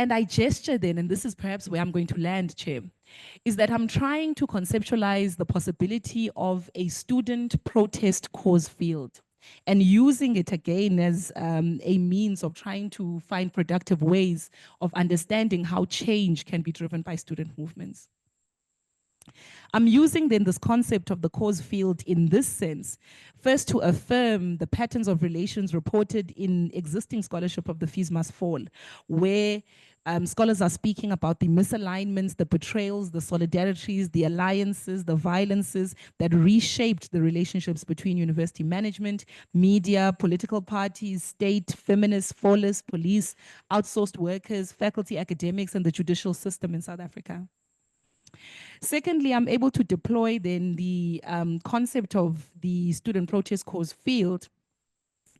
And I gesture then, and this is perhaps where I'm going to land, Chair, is that I'm trying to conceptualize the possibility of a student protest cause field and using it again as a means of trying to find productive ways of understanding how change can be driven by student movements. I'm using then this concept of the cause field in this sense, first to affirm the patterns of relations reported in existing scholarship of the fees must fall, where scholars are speaking about the misalignments, the betrayals, the solidarities, the alliances, the violences that reshaped the relationships between university management, media, political parties, state, feminists, fallers, police, outsourced workers, faculty, academics, and the judicial system in South Africa. Secondly, I'm able to deploy then the concept of the student protest cause field,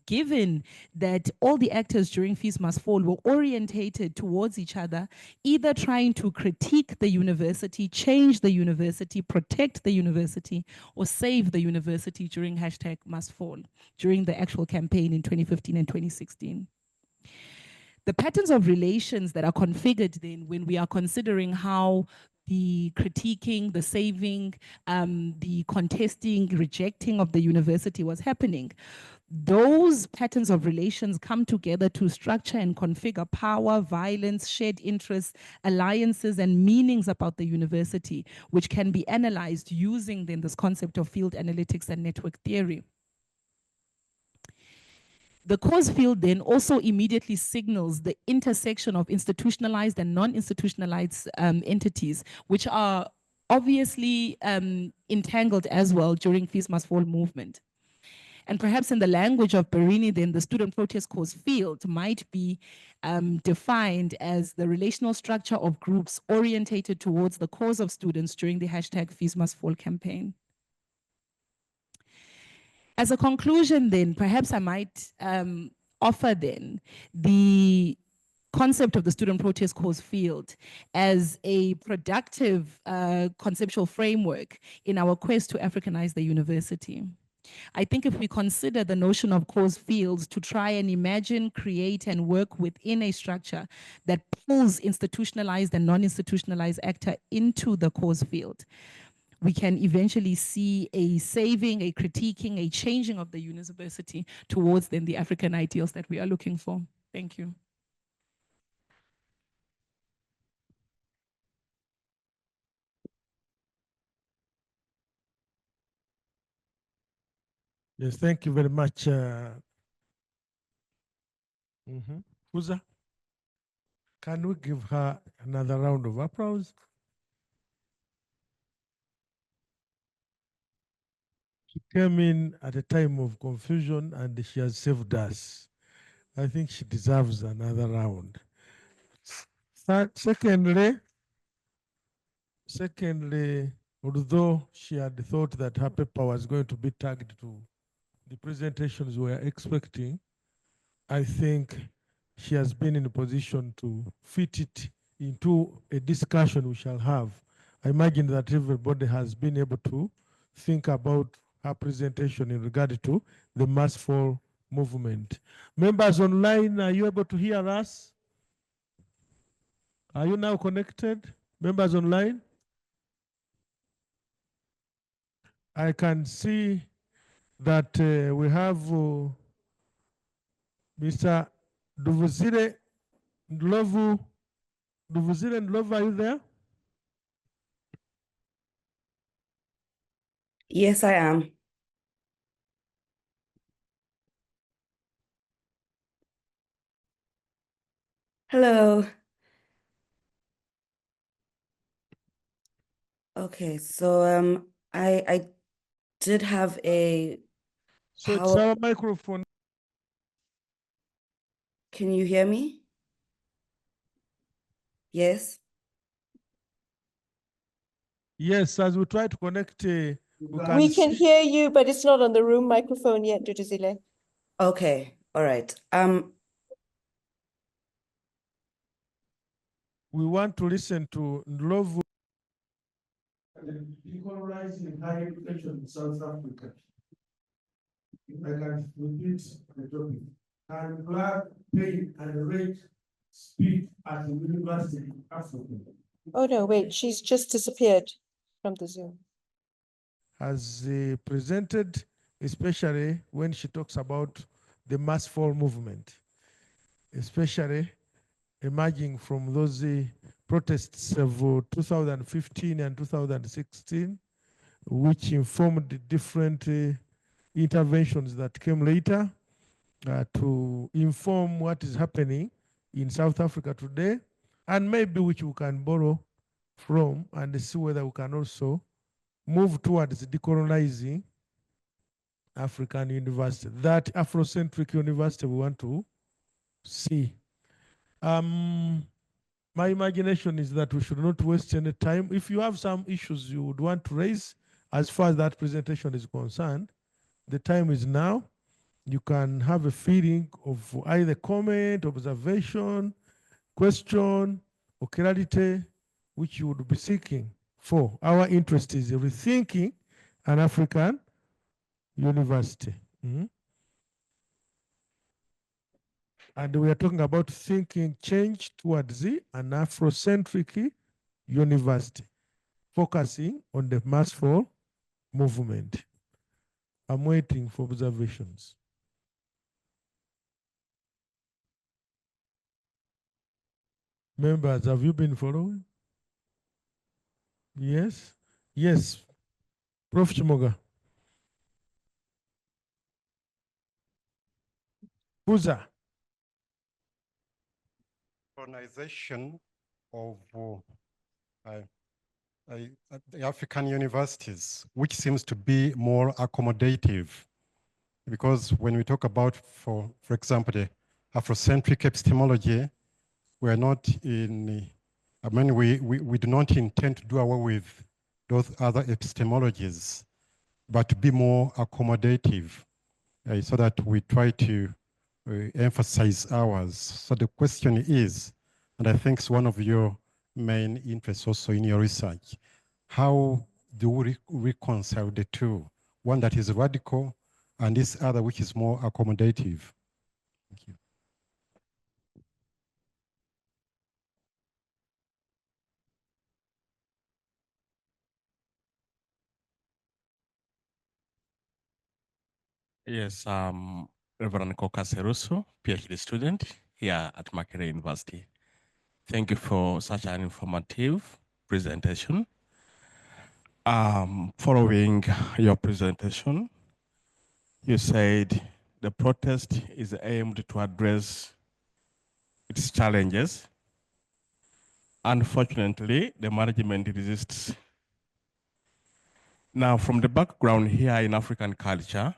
given that all the actors during Fees Must Fall were orientated towards each other, either trying to critique the university, change the university, protect the university, or save the university during #MustFall, during the actual campaign in 2015 and 2016. The patterns of relations that are configured then when we are considering how the critiquing, the saving, the contesting, rejecting of the university was happening, those patterns of relations come together to structure and configure power, violence, shared interests, alliances, and meanings about the university, which can be analyzed using then this concept of field analytics and network theory. The cause field then also immediately signals the intersection of institutionalized and non-institutionalized entities, which are obviously entangled as well during Fees Must Fall movement. And perhaps in the language of Berini, then the student protest cause field might be defined as the relational structure of groups orientated towards the cause of students during the #Fees Must Fall campaign. As a conclusion then, perhaps I might offer then the concept of the student protest cause field as a productive conceptual framework in our quest to Africanize the university. I think if we consider the notion of cause fields to try and imagine, create, and work within a structure that pulls institutionalized and non-institutionalized actor into the cause field, we can eventually see a saving, a critiquing, a changing of the university towards then the African ideals that we are looking for. Thank you. Yes, thank you very much. Uza, can we give her another round of applause? She came in at a time of confusion and she has saved us. I think she deserves another round. Secondly, although she had thought that her paper was going to be tagged to the presentations we were expecting, I think she has been in a position to fit it into a discussion we shall have. I imagine that everybody has been able to think about her presentation in regard to the Mass Fall movement. Members online, are you able to hear us? Are you now connected? Members online? I can see that we have Mr. Duvuzire Ndlovu. Duvuzire Ndlovu, are you there? Yes, I am. Hello. Okay, so I did have a So it's our microphone. Can you hear me? Yes. Yes, as we try to connect, we can hear you, but it's not on the room microphone yet, Duduzile. Okay, all right. We want to listen to Ndlovu. Equal rights in higher education in South Africa. If I can repeat the topic. And black pay and rate speak at the University of Africa. Oh, no, wait, she's just disappeared from the Zoom. Has presented, especially when she talks about the mass fall movement, especially emerging from those protests of 2015 and 2016, which informed the different interventions that came later to inform what is happening in South Africa today, and maybe which we can borrow from and see whether we can also move towards decolonizing African university, that Afrocentric university we want to see. My imagination is that we should not waste any time. If you have some issues you would want to raise as far as that presentation is concerned, the time is now. You can have a feeling of either comment, observation, question, or clarity, which you would be seeking for. Our interest is rethinking an African university. And we are talking about thinking change towards an Afrocentric university, focusing on the mass fall movement. I'm waiting for observations. Members, have you been following? Yes? Yes. Prof. Chimoga. Buza. Colonization of the African universities, which seems to be more accommodative. Because when we talk about, for example, the Afrocentric epistemology, we're not in, I mean, we do not intend to do away with those other epistemologies, but to be more accommodative so that we try to emphasize ours. So the question is, and I think it's one of your main interests also in your research, how do we reconcile the two? One that is radical and this other which is more accommodative. Thank you. Yes, Reverend Koka Seruso, PhD student here at Makerere University. Thank you for such an informative presentation. Following your presentation, you said the protest is aimed to address its challenges. Unfortunately, the management resists. Now, from the background here in African culture,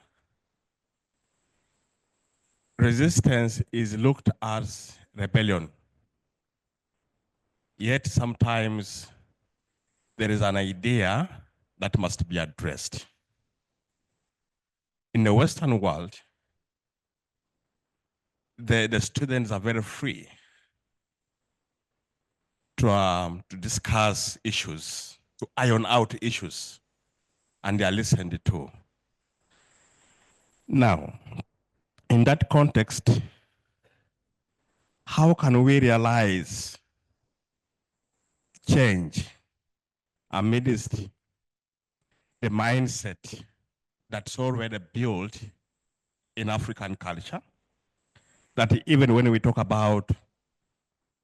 resistance is looked as rebellion. Yet sometimes there is an idea that must be addressed. In the Western world, the students are very free to discuss issues, to iron out issues, and they are listened to. Now, in that context, how can we realize change amidst the mindset that's already built in African culture? That even when we talk about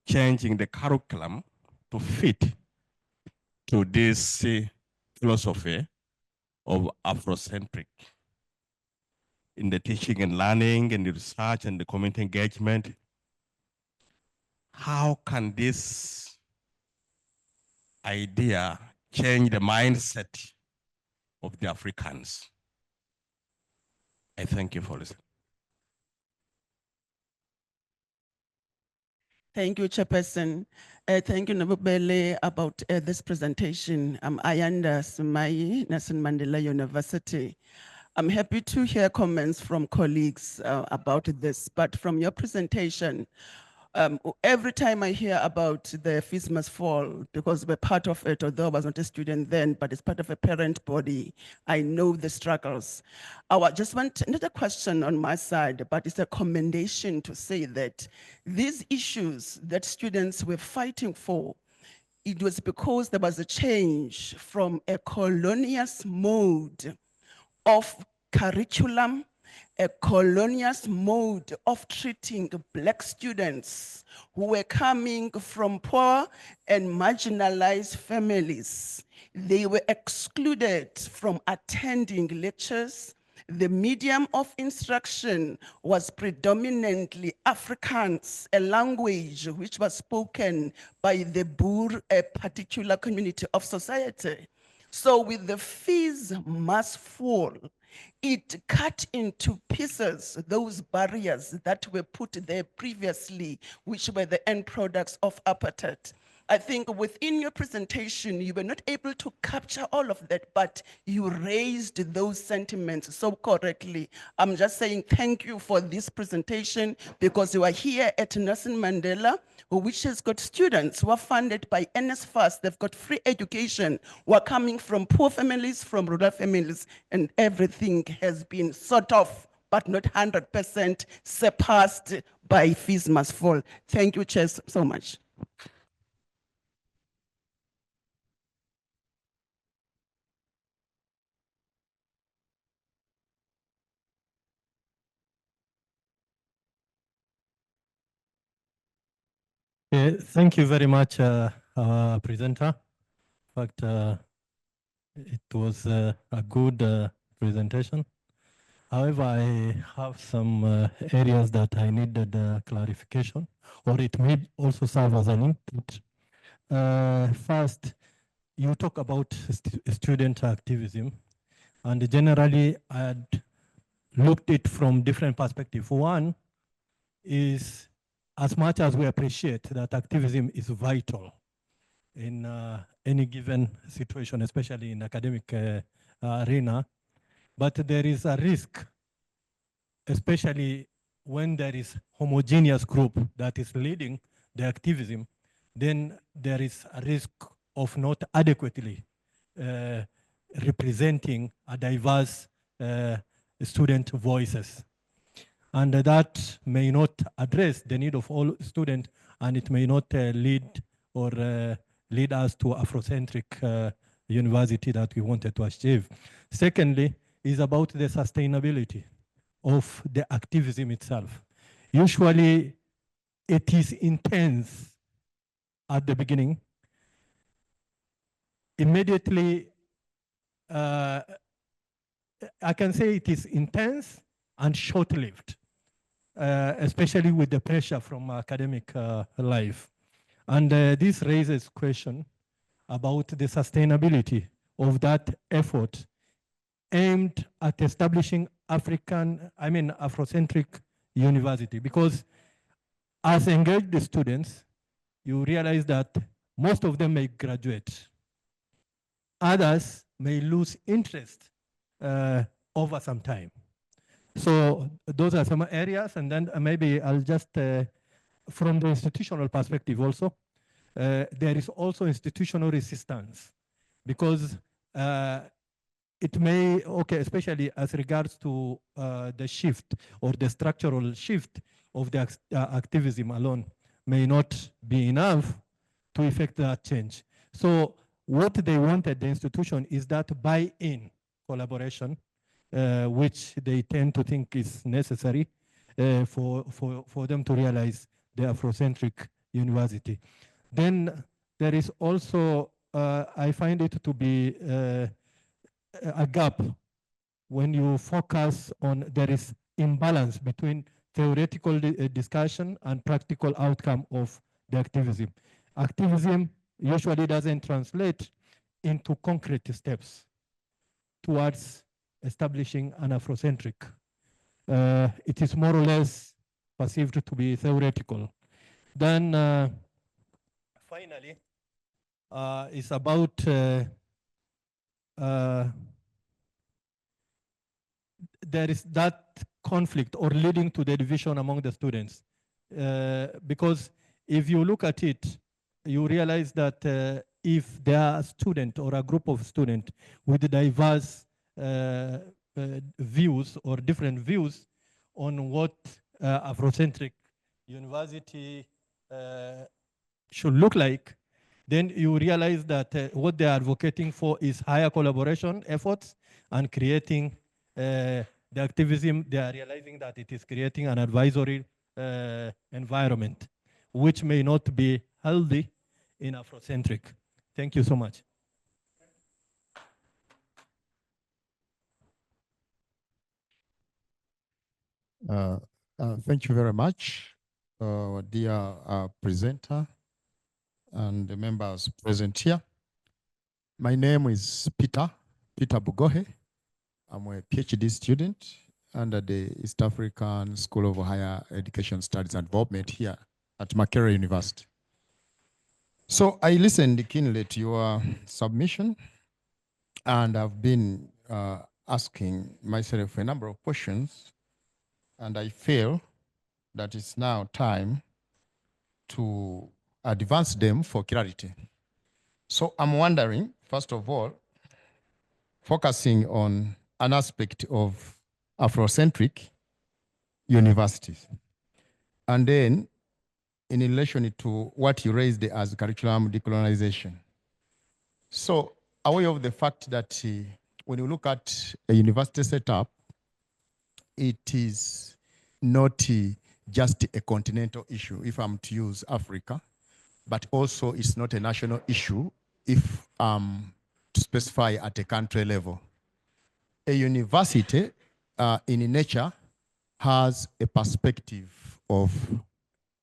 changing the curriculum to fit to this philosophy of Afrocentric in the teaching and learning and the research and the community engagement, how can this idea change the mindset of the Africans? I thank you for listening. Thank you, Chairperson. Thank you, Nabubele, about this presentation. I'm Ayanda Sumai, Nelson Mandela University. I'm happy to hear comments from colleagues about this, but from your presentation, Every time I hear about the Fees Must Fall, because we're part of it, although I was not a student then, but it's part of a parent body, I know the struggles. I just want another question on my side, but it's a commendation to say that these issues that students were fighting for, it was because there was a change from a colonious mode of curriculum, a colonious mode of treating Black students who were coming from poor and marginalized families. They were excluded from attending lectures. The medium of instruction was predominantly Afrikaans, a language which was spoken by the Boer, a particular community of society. So with the Fees Must Fall, it cut into pieces those barriers that were put there previously, which were the end products of apartheid. I think within your presentation, you were not able to capture all of that, but you raised those sentiments so correctly. I'm just saying thank you for this presentation, because you are here at Nelson Mandela, which has got students who are funded by NSFAS. They've got free education, who are coming from poor families, from rural families, and everything has been sort of, but not 100% surpassed by Fees Must Fall. Thank you, Chair, so much. Thank you very much, presenter. In fact, it was a good presentation. However, I have some areas that I needed clarification, or it may also serve as an input. First, you talk about student activism, and generally I had looked at it from different perspectives. One is, as much as we appreciate that activism is vital in any given situation, especially in academic arena, but there is a risk, especially when there is homogeneous group that is leading the activism, then there is a risk of not adequately representing a diverse student voices. And that may not address the need of all students, and it may not lead us to Afrocentric university that we wanted to achieve. Secondly, is about the sustainability of the activism itself. Usually, it is intense at the beginning. Immediately, I can say it is intense and short-lived, especially with the pressure from academic life. And this raises question about the sustainability of that effort aimed at establishing Afrocentric university, because as engaged students, you realize that most of them may graduate. Others may lose interest over some time. So those are some areas, and then maybe I'll just, from the institutional perspective also, there is also institutional resistance, because it may, especially as regards to the shift or the structural shift of the activism alone may not be enough to effect that change. So what they wanted, the institution, is that buy-in collaboration, which they tend to think is necessary for them to realize the Afrocentric university. Then there is also, I find it to be a gap when you focus on, there is imbalance between theoretical discussion and practical outcome of the activism. Activism usually doesn't translate into concrete steps towards establishing an Afrocentric. It is more or less perceived to be theoretical. Then finally, it's about there is that conflict or leading to the division among the students. because if you look at it, you realize that if there are a student or a group of students with diverse views or different views on what Afrocentric university should look like, then you realize that what they are advocating for is higher collaboration efforts and creating the activism. They are realizing that it is creating an advisory environment, which may not be healthy in Afrocentric. Thank you so much. Thank you very much, dear presenter and the members present here. My name is Peter Bugohe. I'm a PhD student under the East African School of Higher Education Studies and Development here at Makerere University. So I listened keenly to your submission, and I've been asking myself a number of questions, and I feel that it's now time to advance them for clarity. So I'm wondering, first of all, focusing on an aspect of Afrocentric universities, and then in relation to what you raised as curriculum decolonization. So aware of the fact that when you look at a university setup, it is not just a continental issue, if I'm to use Africa, but also it's not a national issue if to specify at a country level. A university in nature has a perspective of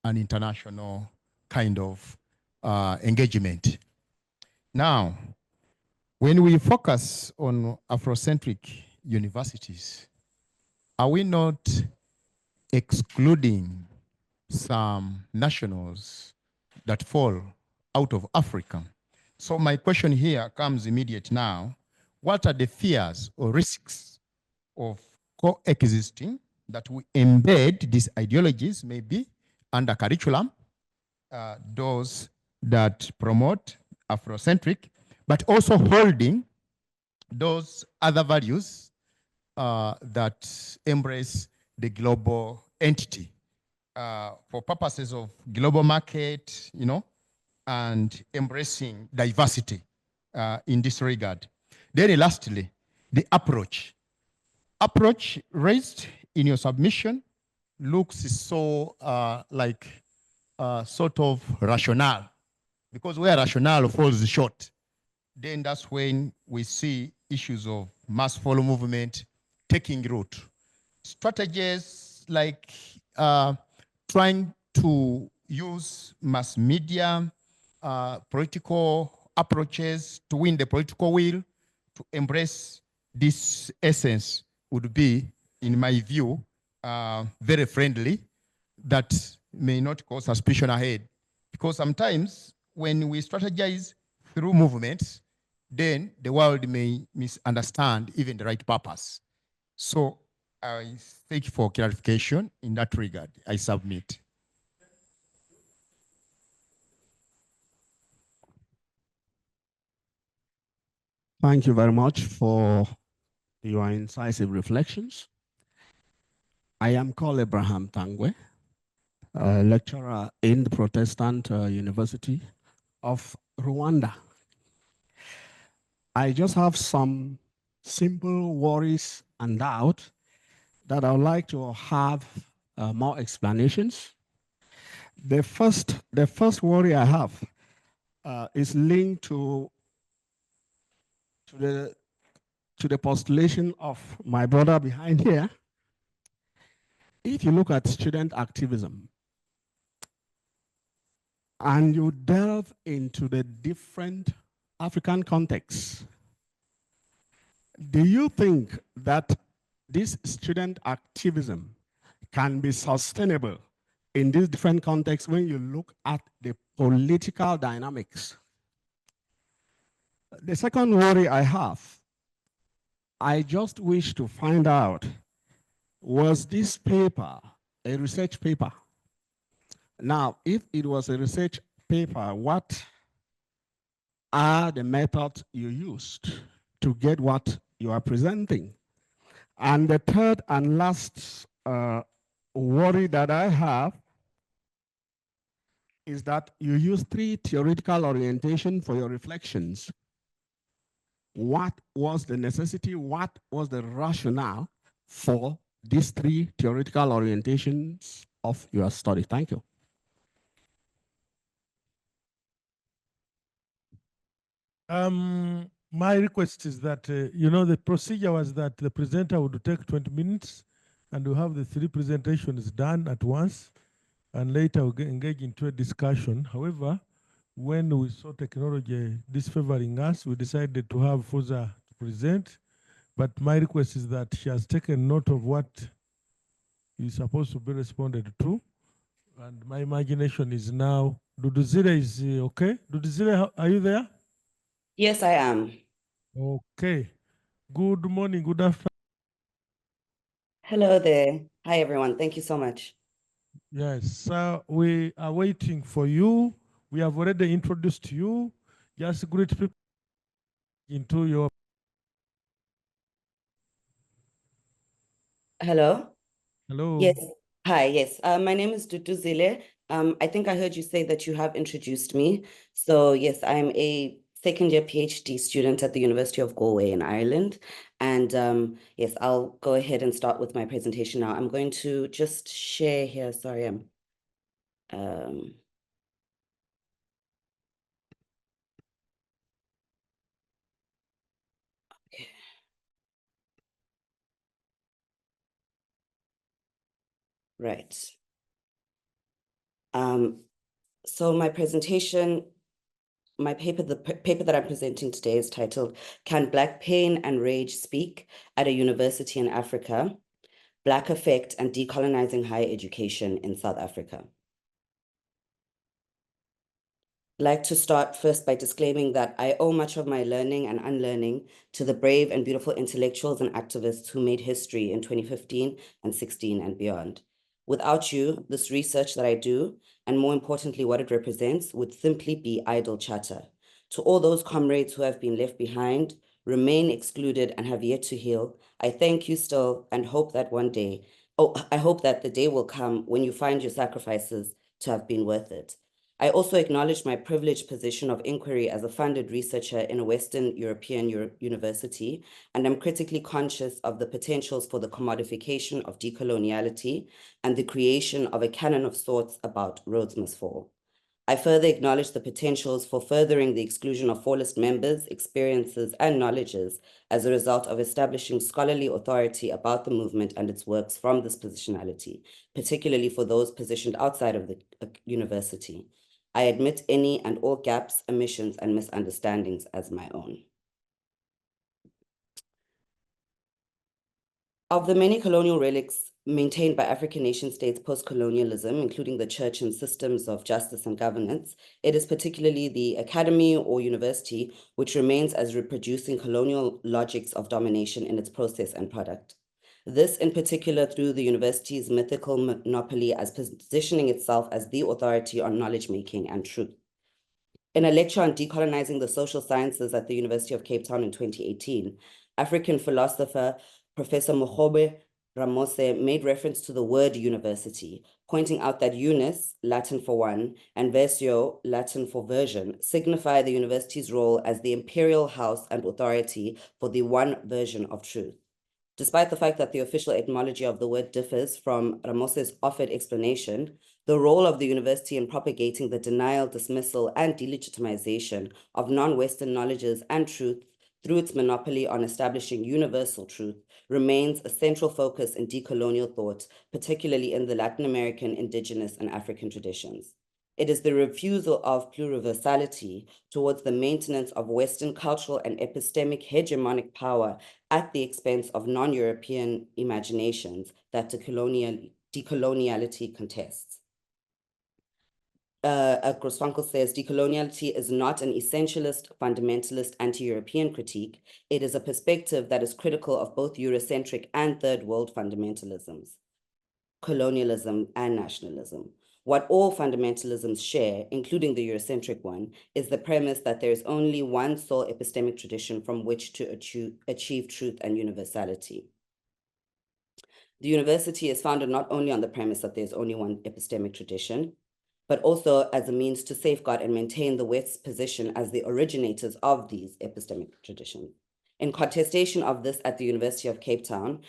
an international kind of engagement. Now, when we focus on Afrocentric universities, are we not excluding some nationals that fall out of Africa? So my question here comes immediate now. What are the fears or risks of coexisting that we embed these ideologies maybe under curriculum, those that promote Afrocentric, but also holding those other values that embrace the global entity for purposes of global market, and embracing diversity in this regard. Then lastly, the approach. Approach raised in your submission looks so like sort of rationale, because where rationale falls short, then that's when we see issues of mass follow movement taking root. Strategies like trying to use mass media, political approaches to win the political will, to embrace this essence would be, in my view, very friendly, that may not cause suspicion ahead. Because sometimes when we strategize through movements, then the world may misunderstand even the right purpose. So I thank you for clarification in that regard. I submit. Thank you very much for your incisive reflections. I am called Abraham Tangwe, a lecturer in the Protestant University of Rwanda. I just have some simple worries and doubt that I would like to have more explanations. The first worry I have is linked to the postulation of my brother behind here. If you look at student activism and you delve into the different African contexts, do you think that this student activism can be sustainable in these different contexts when you look at the political dynamics? The second worry I have, I just wish to find out, was this paper a research paper? Now, if it was a research paper, what are the methods you used to get what you are presenting? And the third and last worry that I have is that you use 3 theoretical orientation for your reflections. What was the necessity? What was the rationale for these 3 theoretical orientations of your study? Thank you. My request is that, the procedure was that the presenter would take 20 minutes and we have the 3 presentations done at once, and later we'll engage into a discussion. However, when we saw technology disfavoring us, we decided to have Fuza to present. But my request is that she has taken note of what is supposed to be responded to. And my imagination is now, Duduzile is okay? Duduzile, are you there? Yes, I am. Okay. Good morning, good afternoon. Hello there. Hi, everyone. Thank you so much. Yes, we are waiting for you. We have already introduced you. Just greet people into your. Hello? Hello. Yes. Hi, yes. My name is Duduzile. I think I heard you say that you have introduced me. So yes, I'm a second-year PhD student at the University of Galway in Ireland. And yes, I'll go ahead and start with my presentation now. I'm going to just share here. Sorry, I'm okay. Right. So my presentation, the paper that I'm presenting today is titled, Can Black Pain and Rage Speak at a University in Africa? Black Effect and Decolonizing Higher Education in South Africa. I'd like to start first by disclaiming that I owe much of my learning and unlearning to the brave and beautiful intellectuals and activists who made history in 2015 and 16 and beyond. Without you, this research that I do, and more importantly, what it represents, would simply be idle chatter. To all those comrades who have been left behind, remain excluded, and have yet to heal, I thank you still and hope that one day, I hope that the day will come when you find your sacrifices to have been worth it. I also acknowledge my privileged position of inquiry as a funded researcher in a Western European university, and I'm critically conscious of the potentials for the commodification of decoloniality and the creation of a canon of thoughts about roads must fall. I further acknowledge the potentials for furthering the exclusion of Fallist members, experiences, and knowledges as a result of establishing scholarly authority about the movement and its works from this positionality, particularly for those positioned outside of the university. I admit any and all gaps, omissions, and misunderstandings as my own. Of the many colonial relics maintained by African nation states post-colonialism, including the church and systems of justice and governance, it is particularly the academy or university which remains as reproducing colonial logics of domination in its process and product. This in particular through the university's mythical monopoly as positioning itself as the authority on knowledge-making and truth. In a lecture on decolonizing the social sciences at the University of Cape Town in 2018, African philosopher Professor Mogobe Ramose made reference to the word university, pointing out that unis, Latin for one, and versio, Latin for version, signify the university's role as the imperial house and authority for the one version of truth. Despite the fact that the official etymology of the word differs from Ramose's offered explanation, the role of the university in propagating the denial, dismissal, and delegitimization of non-Western knowledges and truth through its monopoly on establishing universal truth remains a central focus in decolonial thought, particularly in the Latin American, indigenous, and African traditions. It is the refusal of pluriversality towards the maintenance of Western cultural and epistemic hegemonic power at the expense of non-European imaginations that decoloniality contests. Grossfunkel says, decoloniality is not an essentialist, fundamentalist, anti-European critique. It is a perspective that is critical of both Eurocentric and third world fundamentalisms, colonialism, and nationalism. What all fundamentalisms share, including the Eurocentric one, is the premise that there is only one sole epistemic tradition from which to achieve truth and universality. The university is founded not only on the premise that there's only one epistemic tradition, but also as a means to safeguard and maintain the West's position as the originators of these epistemic traditions. In contestation of this at the University of Cape Town,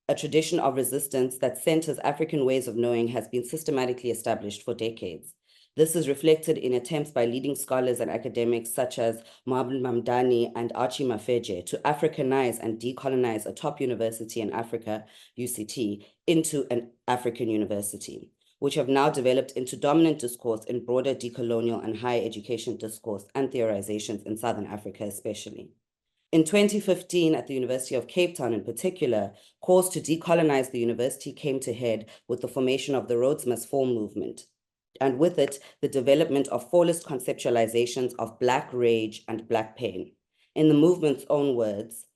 a tradition of resistance that centers African ways of knowing has been systematically established for decades. This is reflected in attempts by leading scholars and academics such as Mabul Mamdani and Archie Mafeje to Africanize and decolonize a top university in Africa, UCT, into an African university, which have now developed into dominant discourse in broader decolonial and higher education discourse and theorizations in Southern Africa especially. In 2015, at the University of Cape Town in particular, calls to decolonize the university came to head with the formation of the Rhodes Must Fall movement, and with it, the development of fallist conceptualizations of Black rage and Black pain. In the movement's own words,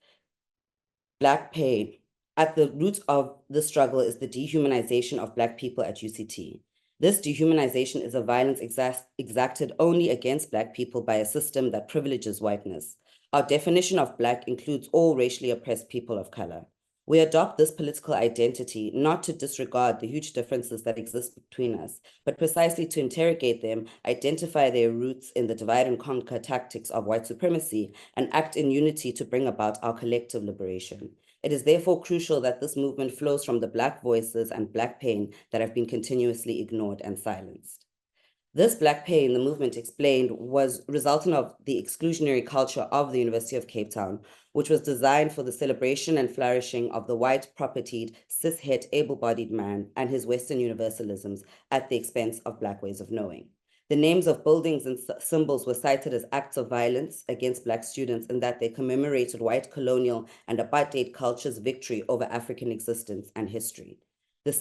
Black pain, at the root of the struggle is the dehumanization of Black people at UCT. This dehumanization is a violence exacted only against Black people by a system that privileges whiteness. Our definition of Black includes all racially oppressed people of color. We adopt this political identity not to disregard the huge differences that exist between us, but precisely to interrogate them, identify their roots in the divide and conquer tactics of white supremacy, and act in unity to bring about our collective liberation. It is therefore crucial that this movement flows from the Black voices and Black pain that have been continuously ignored and silenced. This Black pain, the movement explained, was resultant of the exclusionary culture of the University of Cape Town, which was designed for the celebration and flourishing of the white, propertied, cis-het, able-bodied man and his Western universalisms at the expense of Black ways of knowing. The names of buildings and symbols were cited as acts of violence against Black students in that they commemorated white colonial and apartheid culture's victory over African existence and history. The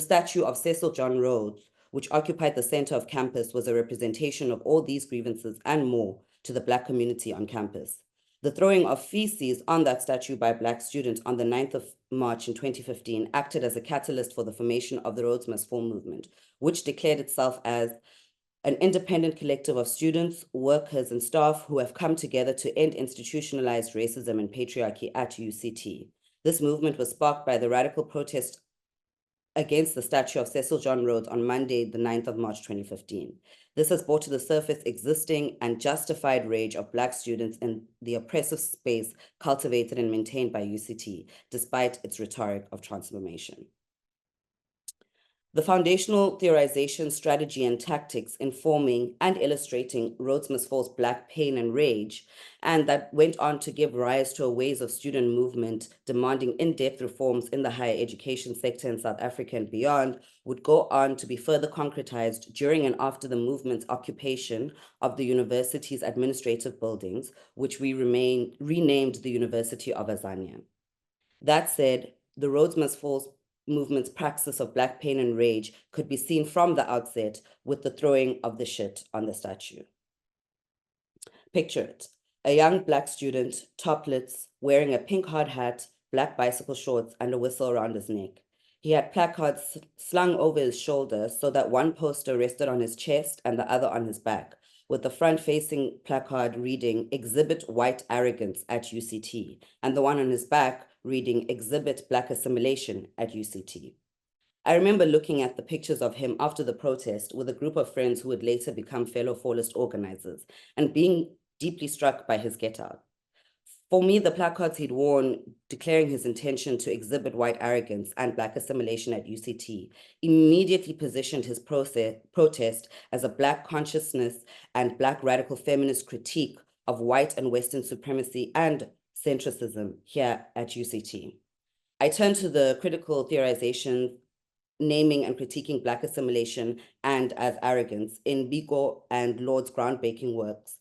statue of Cecil John Rhodes, which occupied the center of campus, was a representation of all these grievances and more to the Black community on campus. The throwing of feces on that statue by Black students on the 9th of March in 2015 acted as a catalyst for the formation of the Rhodes Must Fall movement, which declared itself as an independent collective of students, workers, and staff who have come together to end institutionalized racism and patriarchy at UCT. This movement was sparked by the radical protest against the statue of Cecil John Rhodes on Monday, the 9th of March, 2015. This has brought to the surface existing and justified rage of Black students in the oppressive space cultivated and maintained by UCT, despite its rhetoric of transformation. The foundational theorization, strategy, and tactics informing and illustrating Rhodes Must Fall's Black pain and rage, and that went on to give rise to a waves of student movement demanding in-depth reforms in the higher education sector in South Africa and beyond, would go on to be further concretized during and after the movement's occupation of the university's administrative buildings, which we renamed the University of Azania. That said, the Rhodes Must Fall movement's praxis of Black pain and rage could be seen from the outset with the throwing of the shit on the statue. Picture it, a young Black student, topless, wearing a pink hard hat, Black bicycle shorts, and a whistle around his neck. He had placards slung over his shoulder so that one poster rested on his chest and the other on his back, with the front-facing placard reading "Exhibit White Arrogance at UCT," and the one on his back reading "Exhibit Black Assimilation at UCT." I remember looking at the pictures of him after the protest with a group of friends who would later become fellow fallist organizers and being deeply struck by his get-out. For me, the placards he'd worn declaring his intention to exhibit white arrogance and Black assimilation at UCT immediately positioned his protest as a Black consciousness and Black radical feminist critique of white and Western supremacy and centricism here at UCT. I turn to the critical theorization, naming and critiquing Black assimilation and as arrogance in Biko and Lord's groundbreaking works.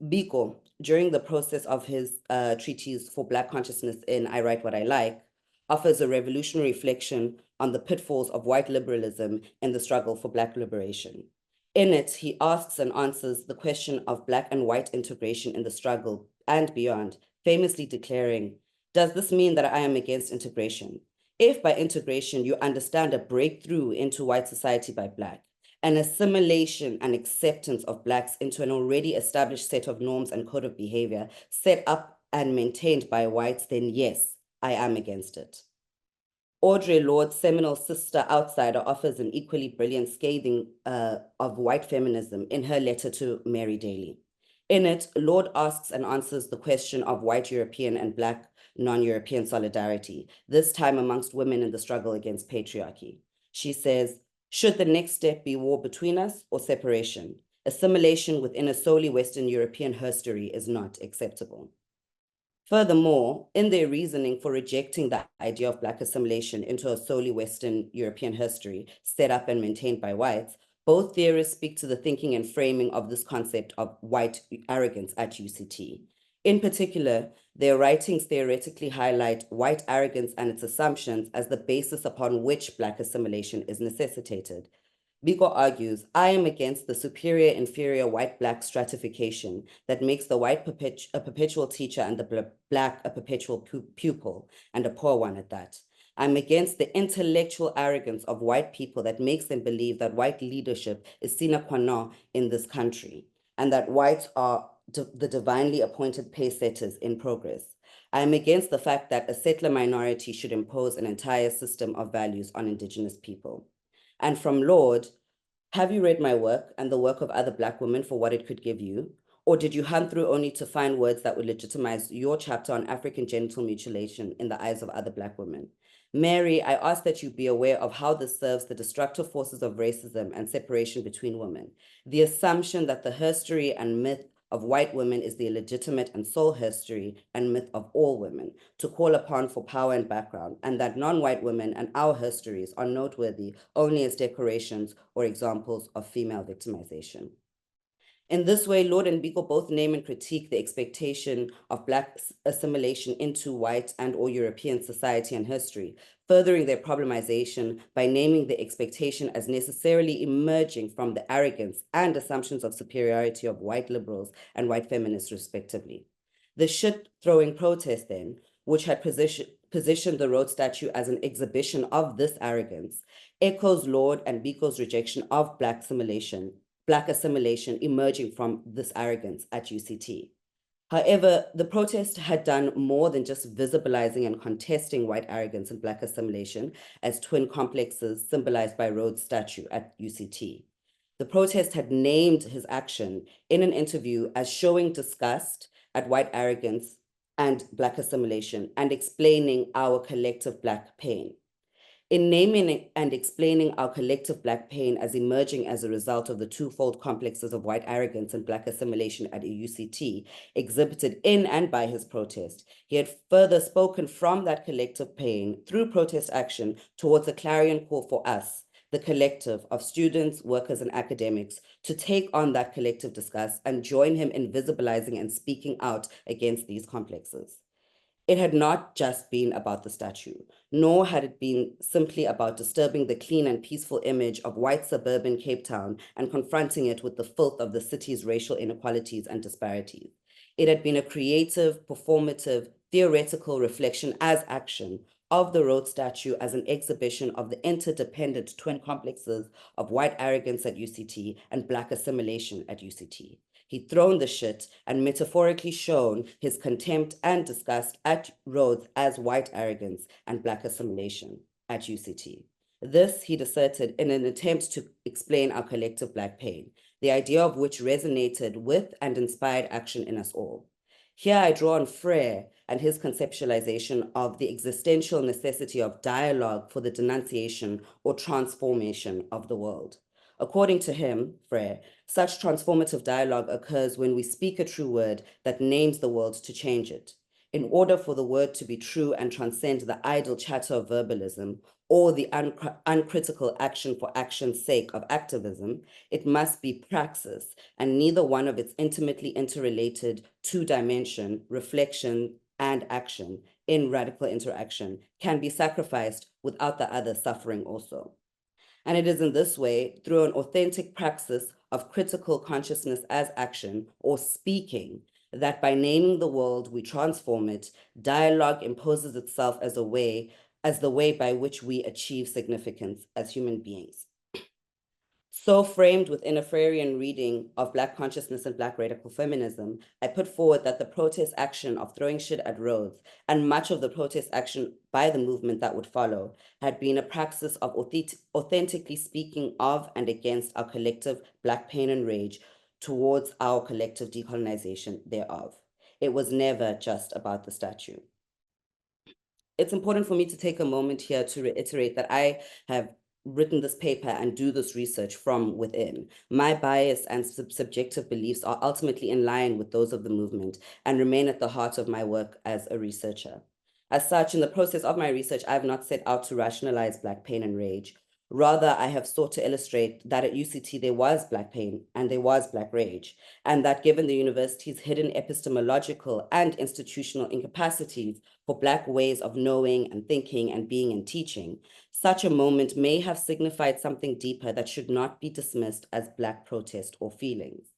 Biko, during the process of his treatise for Black consciousness in I Write What I Like, offers a revolutionary reflection on the pitfalls of white liberalism in the struggle for Black liberation. In it, he asks and answers the question of Black and white integration in the struggle and beyond, famously declaring, "Does this mean that I am against integration? If by integration you understand a breakthrough into white society by Black, an assimilation and acceptance of Blacks into an already established set of norms and code of behavior set up and maintained by whites, then yes, I am against it. Audre Lorde's seminal Sister Outsider offers an equally brilliant scathing of white feminism in her letter to Mary Daly. In it, Lorde asks and answers the question of white European and Black non-European solidarity, this time amongst women in the struggle against patriarchy. She says, should the next step be war between us or separation? Assimilation within a solely Western European herstory is not acceptable. Furthermore, in their reasoning for rejecting the idea of Black assimilation into a solely Western European history set up and maintained by whites, both theorists speak to the thinking and framing of this concept of white arrogance at UCT. In particular, their writings theoretically highlight white arrogance and its assumptions as the basis upon which Black assimilation is necessitated. Biko argues, I am against the superior-inferior white-Black stratification that makes the white a perpetual teacher and the Black a perpetual pupil, and a poor one at that. I'm against the intellectual arrogance of white people that makes them believe that white leadership is sine qua non in this country, and that whites are the divinely appointed pace setters in progress. I am against the fact that a settler minority should impose an entire system of values on Indigenous people. And from Lorde, have you read my work and the work of other Black women for what it could give you? Or did you hunt through only to find words that would legitimize your chapter on African genital mutilation in the eyes of other Black women? Mary, I ask that you be aware of how this serves the destructive forces of racism and separation between women. The assumption that the history and myth of white women is the legitimate and sole history and myth of all women, to call upon for power and background, and that non-white women and our histories are noteworthy only as decorations or examples of female victimization. In this way, Lorde and Biko both name and critique the expectation of Black assimilation into white and or European society and history, furthering their problematization by naming the expectation as necessarily emerging from the arrogance and assumptions of superiority of white liberals and white feminists, respectively. The shit-throwing protest, then, which had positioned the Rhodes statue as an exhibition of this arrogance, echoes Lorde and Biko's rejection of Black assimilation emerging from this arrogance at UCT. However, the protest had done more than just visibilizing and contesting white arrogance and Black assimilation as twin complexes symbolized by Rhodes' statue at UCT. The protest had named his action in an interview as showing disgust at white arrogance and Black assimilation and explaining our collective Black pain. In naming and explaining our collective Black pain as emerging as a result of the twofold complexes of white arrogance and Black assimilation at a UCT exhibited in and by his protest, he had further spoken from that collective pain through protest action towards a clarion call for us, the collective of students, workers, and academics, to take on that collective disgust and join him in visibilizing and speaking out against these complexes. It had not just been about the statue, nor had it been simply about disturbing the clean and peaceful image of white suburban Cape Town and confronting it with the filth of the city's racial inequalities and disparities. It had been a creative, performative, theoretical reflection as action of the Rhodes statue as an exhibition of the interdependent twin complexes of white arrogance at UCT and Black assimilation at UCT. He'd thrown the shit and metaphorically shown his contempt and disgust at Rhodes as white arrogance and Black assimilation at UCT. This, he'd asserted, in an attempt to explain our collective Black pain, the idea of which resonated with and inspired action in us all. Here I draw on Frere and his conceptualization of the existential necessity of dialogue for the denunciation or transformation of the world. According to him, Frere, such transformative dialogue occurs when we speak a true word that names the world to change it. In order for the word to be true and transcend the idle chatter of verbalism or the uncritical action for action's sake of activism, it must be praxis, and neither one of its intimately interrelated two-dimension, reflection and action in radical interaction can be sacrificed without the other suffering also. And it is in this way, through an authentic praxis of critical consciousness as action or speaking, that by naming the world, we transform it. Dialogue imposes itself as the way by which we achieve significance as human beings. So framed within a Freirean reading of Black consciousness and Black radical feminism, I put forward that the protest action of throwing shit at roads and much of the protest action by the movement that would follow had been a praxis of authentically speaking of and against our collective Black pain and rage towards our collective decolonization thereof. It was never just about the statue. It's important for me to take a moment here to reiterate that I have written this paper and do this research from within. My bias and subjective beliefs are ultimately in line with those of the movement and remain at the heart of my work as a researcher. As such, in the process of my research, I have not set out to rationalize Black pain and rage. Rather, I have sought to illustrate that at UCT there was Black pain and there was Black rage, and that given the university's hidden epistemological and institutional incapacities for Black ways of knowing and thinking and being and teaching, such a moment may have signified something deeper that should not be dismissed as Black protest or feelings.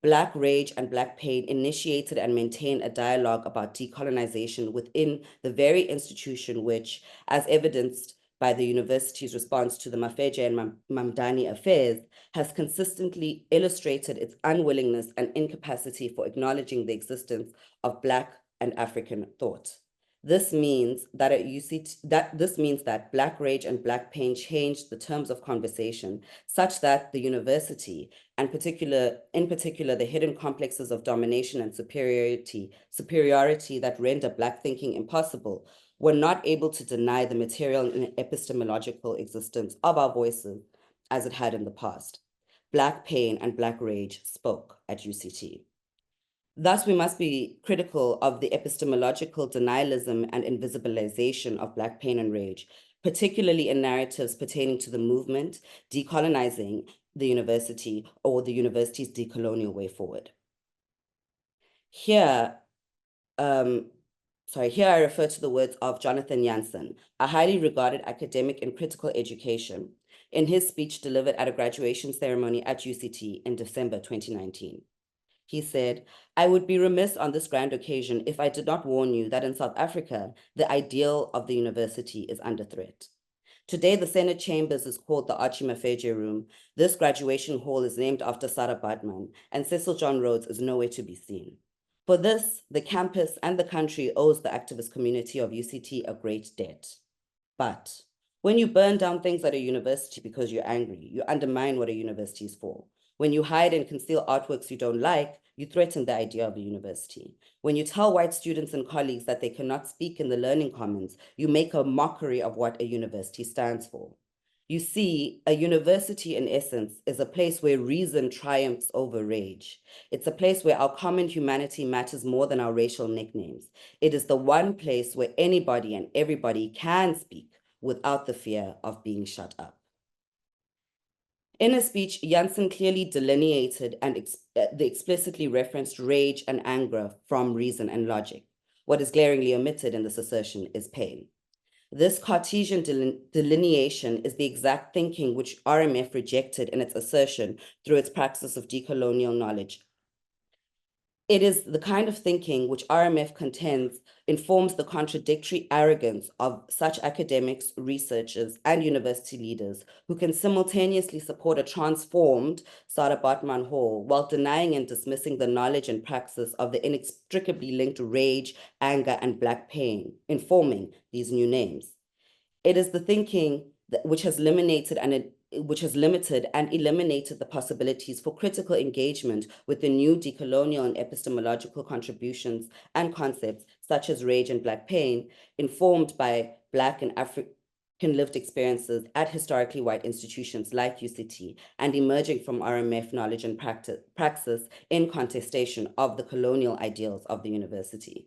Black rage and Black pain initiated and maintained a dialogue about decolonization within the very institution which, as evidenced by the university's response to the Mafeja and Mamdani affairs, has consistently illustrated its unwillingness and incapacity for acknowledging the existence of Black and African thought. This means that at UCT, Black rage and Black pain changed the terms of conversation such that the university, and in particular the hidden complexes of domination and superiority that render Black thinking impossible, were not able to deny the material and epistemological existence of our voices as it had in the past. Black pain and Black rage spoke at UCT. Thus, we must be critical of the epistemological denialism and invisibilization of Black pain and rage, particularly in narratives pertaining to the movement, decolonizing the university, or the university's decolonial way forward. Here I refer to the words of Jonathan Jansen, a highly regarded academic in critical education, in his speech delivered at a graduation ceremony at UCT in December 2019. He said, "I would be remiss on this grand occasion if I did not warn you that in South Africa, the ideal of the university is under threat. Today, the Senate chambers is called the Archie Mafeje Room. This graduation hall is named after Sarah Baartman, and Cecil John Rhodes is nowhere to be seen. For this, the campus and the country owes the activist community of UCT a great debt. But when you burn down things at a university because you're angry, you undermine what a university is for. When you hide and conceal artworks you don't like, you threaten the idea of a university. When you tell white students and colleagues that they cannot speak in the learning commons, you make a mockery of what a university stands for. You see, a university in essence is a place where reason triumphs over rage. It's a place where our common humanity matters more than our racial nicknames. It is the one place where anybody and everybody can speak without the fear of being shut up." In a speech, Jansen clearly delineated and the explicitly referenced rage and anger from reason and logic. What is glaringly omitted in this assertion is pain. This Cartesian delineation is the exact thinking which RMF rejected in its assertion through its praxis of decolonial knowledge. It is the kind of thinking which RMF contends informs the contradictory arrogance of such academics, researchers, and university leaders who can simultaneously support a transformed Sarah Baartman Hall while denying and dismissing the knowledge and praxis of the inextricably linked rage, anger, and Black pain informing these new names. It is the thinking which has limited and eliminated the possibilities for critical engagement with the new decolonial and epistemological contributions and concepts such as rage and Black pain, informed by Black and African lived experiences at historically white institutions like UCT and emerging from RMF knowledge and praxis in contestation of the colonial ideals of the university.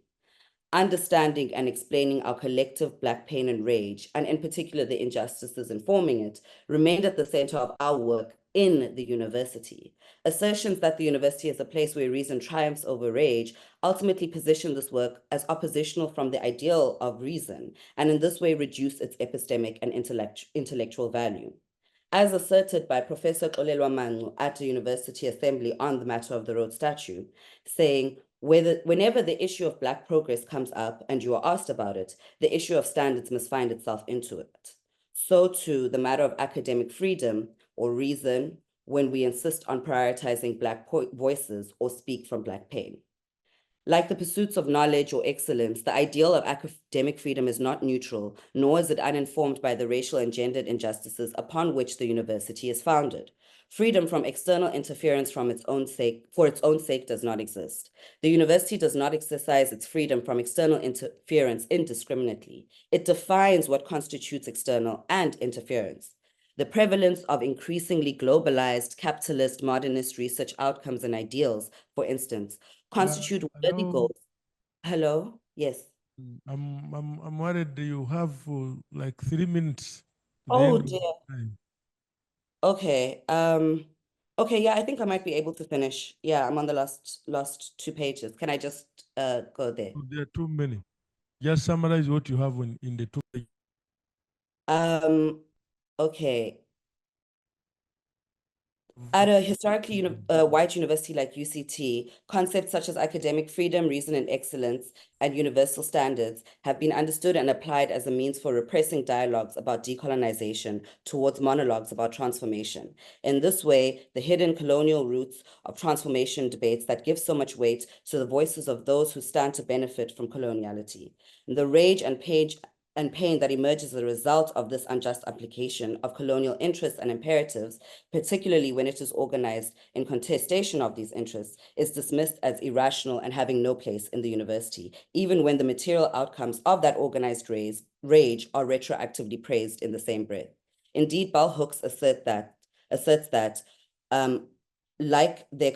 Understanding and explaining our collective Black pain and rage, and in particular the injustices informing it, remained at the center of our work in the university. Assertions that the university is a place where reason triumphs over rage ultimately position this work as oppositional from the ideal of reason, and in this way reduce its epistemic and intellectual value. As asserted by Professor Xolelwa Mangu at the University Assembly on the matter of the Rhodes Statue, saying, whenever the issue of Black progress comes up and you are asked about it, the issue of standards must find itself into it. So too, the matter of academic freedom or reason when we insist on prioritizing Black voices or speak from Black pain. Like the pursuits of knowledge or excellence, the ideal of academic freedom is not neutral, nor is it uninformed by the racial and gendered injustices upon which the university is founded. Freedom from external interference for its own sake does not exist. The university does not exercise its freedom from external interference indiscriminately. It defines what constitutes external and interference. The prevalence of increasingly globalized, capitalist, modernist research outcomes and ideals, for instance, constitute worthy hello? goals. Hello? Yes. I'm worried you have like 3 minutes. to the Oh end of dear. the time. Okay. Okay, yeah, I think I might be able to finish. Yeah, I'm on the last 2 pages. Can I just go there? So there are too many. Just summarize what you have in the 2 pages. Okay. At a historically white university like UCT, concepts such as academic freedom, reason and excellence, and universal standards have been understood and applied as a means for repressing dialogues about decolonization towards monologues about transformation. In this way, the hidden colonial roots of transformation debates that give so much weight to the voices of those who stand to benefit from coloniality. The rage and pain that emerges as a result of this unjust application of colonial interests and imperatives, particularly when it is organized in contestation of these interests, is dismissed as irrational and having no place in the university, even when the material outcomes of that organized rage are retroactively praised in the same breath. Indeed, Bell Hooks asserts that like their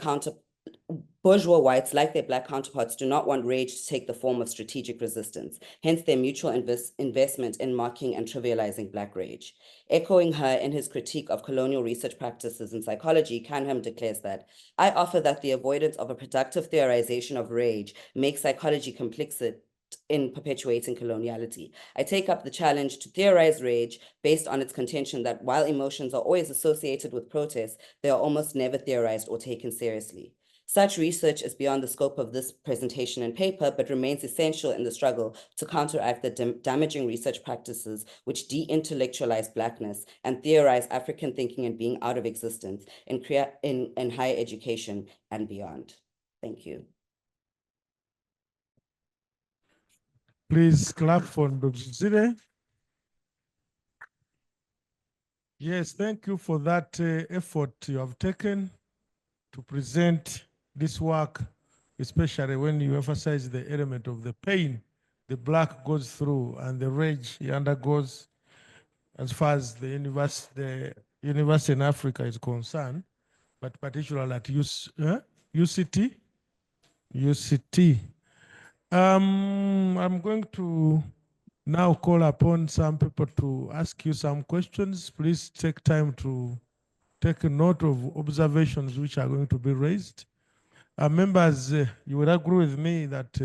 bourgeois whites, like their Black counterparts, do not want rage to take the form of strategic resistance, hence their mutual investment in mocking and trivializing Black rage. Echoing her in his critique of colonial research practices in psychology, Canham declares that, I offer that the avoidance of a productive theorization of rage makes psychology complicit in perpetuating coloniality. I take up the challenge to theorize rage based on its contention that while emotions are always associated with protest, they are almost never theorized or taken seriously. Such research is beyond the scope of this presentation and paper, but remains essential in the struggle to counteract the damaging research practices which de-intellectualize Blackness and theorize African thinking and being out of existence in higher education and beyond. Thank you. Please clap for Ndobzile. Yes, thank you for that effort you have taken to present this work, especially when you emphasize the element of the pain the Black goes through and the rage he undergoes as far as the university in Africa is concerned, but particularly at UCT. I'm going to now call upon some people to ask you some questions. Please take time to take note of observations which are going to be raised. Members, you will agree with me that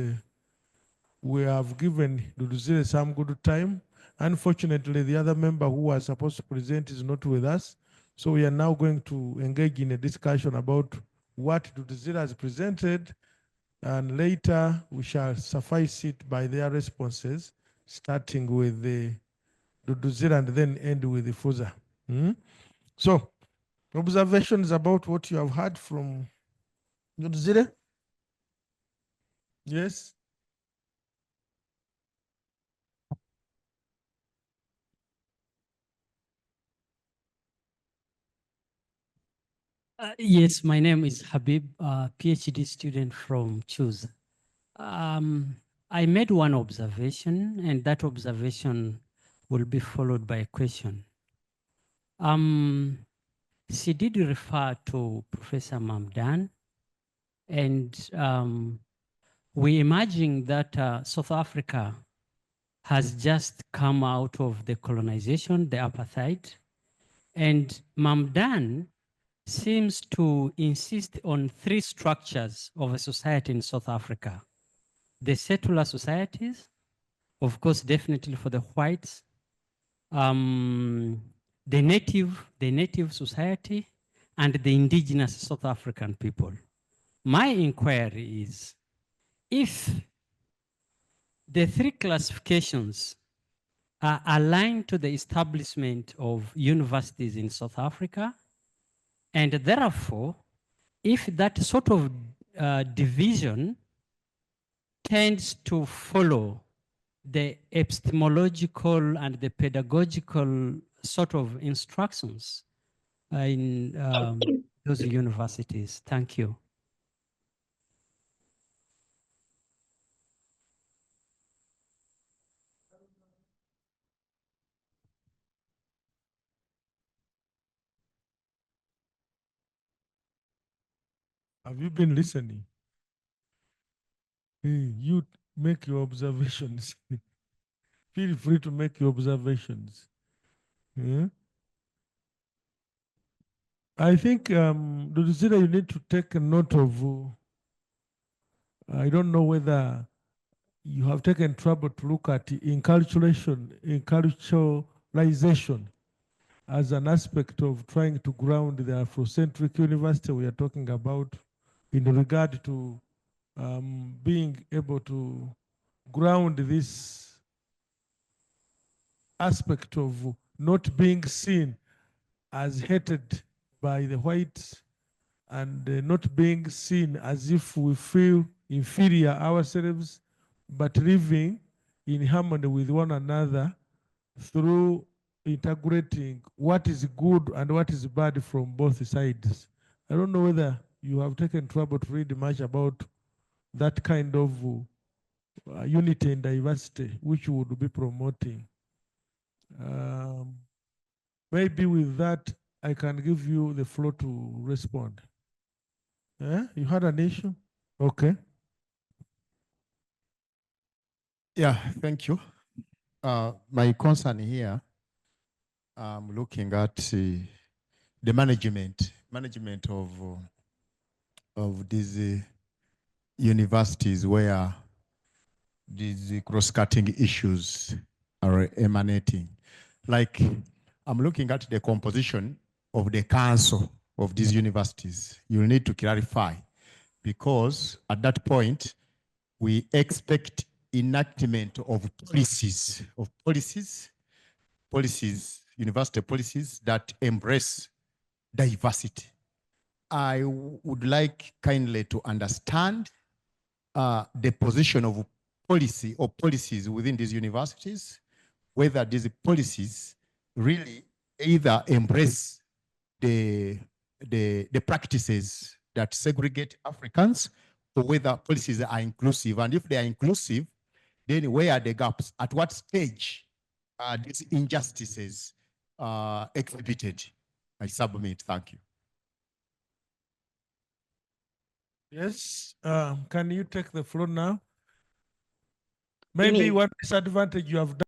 we have given Duduzile some good time. Unfortunately, the other member who was supposed to present is not with us. So we are now going to engage in a discussion about what Duduzile has presented, and later we shall suffice it by their responses, starting with the Duduzile and then end with the Fuza. So, observations about what you have heard from Duduzile? Yes? Yes, my name is Habib, PhD student from CHOOSE. I made one observation, and that observation will be followed by a question. She did refer to Professor Mamdan, and we imagine that South Africa has just come out of the colonization, the apartheid, and Mamdan seems to insist on 3 structures of a society in South Africa. The settler societies, of course, definitely for the whites, the native society, and the indigenous South African people. My inquiry is, if the 3 classifications are aligned to the establishment of universities in South Africa, And therefore, if that sort of division tends to follow the epistemological and the pedagogical sort of instructions in those universities. Thank you. Have you been listening? Hey, you make your observations. Feel free to make your observations. Yeah? I think, Duduzira, you need to take a note of, I don't know whether you have taken trouble to look at inculturation as an aspect of trying to ground the Afrocentric university we are talking about in regard to being able to ground this aspect of not being seen as hated by the whites and not being seen as if we feel inferior ourselves, but living in harmony with one another through integrating what is good and what is bad from both sides. I don't know whether you have taken trouble to read much about that kind of unity and diversity which we would be promoting. Maybe with that, I can give you the floor to respond. You had an issue? Okay. Yeah, thank you. My concern here, I'm looking at the management of these universities where these cross-cutting issues are emanating. Like, I'm looking at the composition of the council of these universities. You'll need to clarify, because at that point, we expect enactment of university policies that embrace diversity. I would like kindly to understand the position of policy or policies within these universities, whether these policies really either embrace the practices that segregate Africans, or whether policies are inclusive. And if they are inclusive, then where are the gaps? At what stage are these injustices exhibited? I submit. Thank you. Yes. Can you take the floor now? Maybe one disadvantage you have done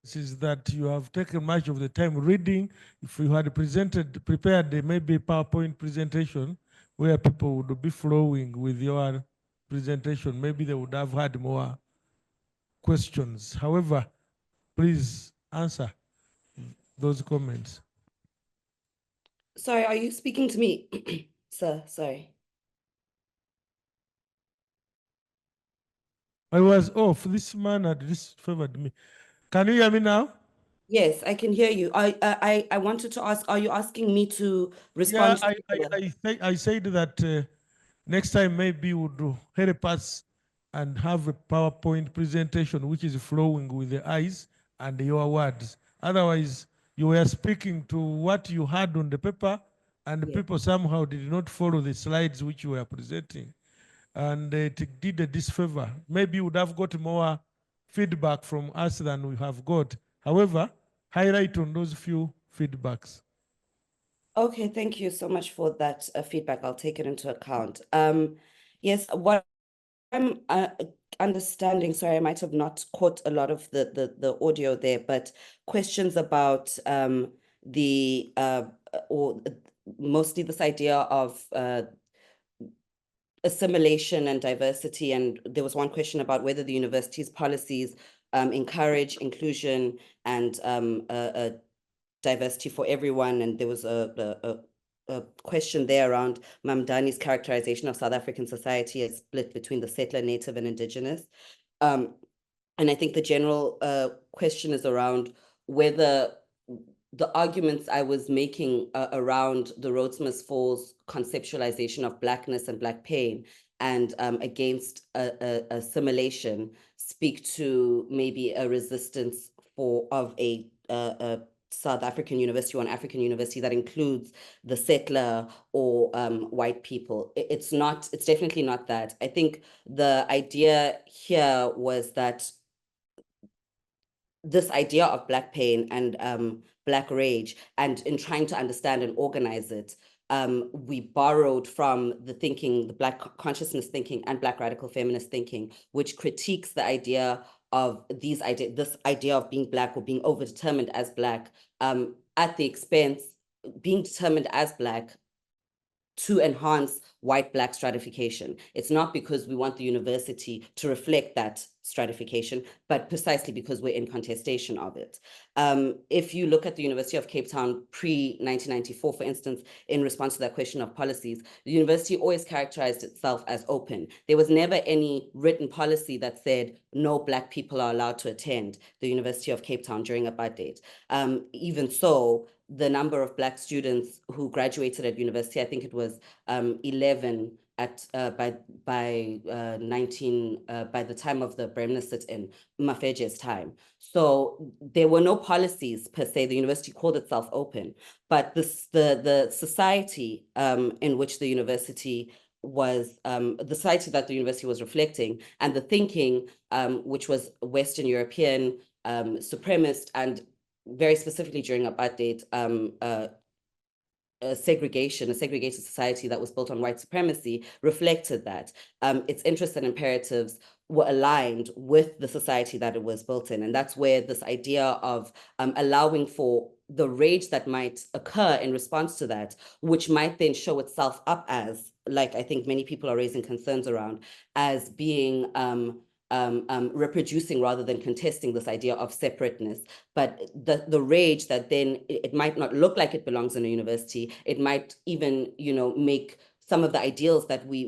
is that you have taken much of the time reading. If you had prepared maybe a PowerPoint presentation where people would be flowing with your presentation, maybe they would have had more questions. However, please answer those comments. Sorry, are you speaking to me, sir? Sorry. I was off. This man had disfavored me. Can you hear me now? Yes, I can hear you. I wanted to ask, are you asking me to respond? Yeah, I said that next time maybe you would help us and have a PowerPoint presentation which is flowing with the eyes and your words. Otherwise, you were speaking to what you had on the paper, and people somehow did not follow the slides which you were presenting. And it did a disfavor. Maybe you would have got more feedback from us than we have got. However, highlight on those few feedbacks. Okay, thank you so much for that feedback. I'll take it into account. Yes, what I'm understanding, sorry, I might have not caught a lot of the audio there, but questions about or mostly this idea of assimilation and diversity. And there was one question about whether the university's policies encourage inclusion and diversity for everyone. And there was a question there around Mamdani's characterization of South African society as split between the settler, native, and indigenous. And I think the general question is around whether the arguments I was making around the Rhodes Falls conceptualization of Blackness and Black pain and against assimilation speak to maybe a resistance of a South African university or an African university that includes the settler or white people. It's definitely not that. I think the idea here was that this idea of Black pain and Black rage, and in trying to understand and organize it, we borrowed from the thinking, the Black consciousness thinking and Black radical feminist thinking, which critiques the idea of this idea of being Black or being overdetermined as Black at the expense, being determined as Black to enhance white-Black stratification. It's not because we want the university to reflect that stratification, but precisely because we're in contestation of it. If you look at the University of Cape Town pre-1994, for instance, in response to that question of policies, the university always characterized itself as open. There was never any written policy that said no Black people are allowed to attend the University of Cape Town during apartheid. Even so, the number of Black students who graduated at university, I think it was 11 at by the time of the Bremner sit-in, Mafeje's time. So there were no policies per se. The university called itself open, but the society in which the university was the society that the university was reflecting, and the thinking, which was Western European, supremacist, and very specifically during apartheid, a segregated society that was built on white supremacy reflected that. Its interests and imperatives were aligned with the society that it was built in. And that's where this idea of allowing for the rage that might occur in response to that, which might then show itself up as, like I think many people are raising concerns around, as being reproducing rather than contesting this idea of separateness. But the rage that then it might not look like it belongs in a university. It might even, make some of the ideals that we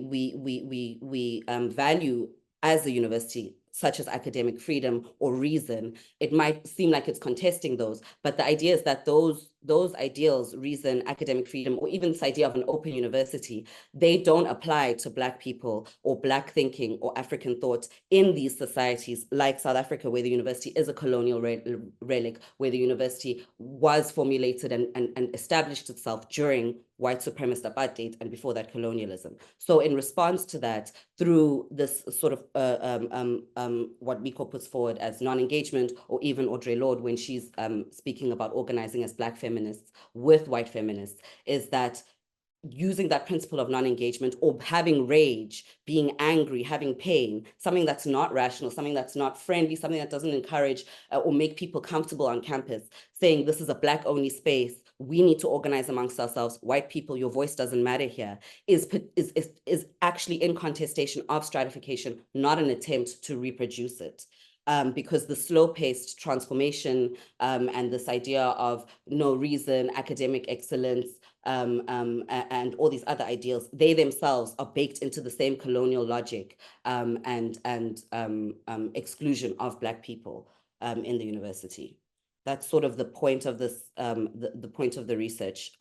value as a university, such as academic freedom or reason, it might seem like it's contesting those. But the idea is that those ideals, reason, academic freedom, or even this idea of an open university, they don't apply to Black people or Black thinking or African thought in these societies like South Africa, where the university is a colonial relic, where the university was formulated and established itself during white supremacist apartheid and before that colonialism. So in response to that, through this sort of what Miko puts forward as non-engagement, or even Audre Lorde when she's speaking about organizing as Black feminists with white feminists, is that using that principle of non-engagement or having rage, being angry, having pain, something that's not rational, something that's not friendly, something that doesn't encourage or make people comfortable on campus, saying this is a Black-only space, we need to organize amongst ourselves, white people, your voice doesn't matter here, is actually in contestation of stratification, not an attempt to reproduce it. Because the slow-paced transformation and this idea of no reason, academic excellence, and all these other ideals, they themselves are baked into the same colonial logic and exclusion of Black people in the university. That's sort of the point of this, the point of the research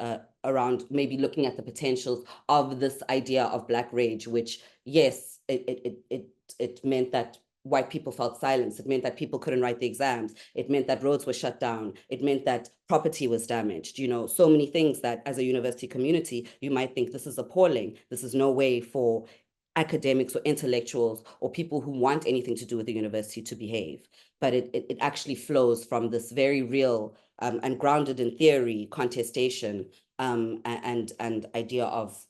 around maybe looking at the potentials of this idea of Black rage, which, yes, it meant that white people felt silenced. It meant that people couldn't write the exams. It meant that roads were shut down. It meant that property was damaged. So many things that as a university community, you might think this is appalling. This is no way for academics or intellectuals or people who want anything to do with the university to behave. But it actually flows from this very real and grounded in theory contestation and idea of,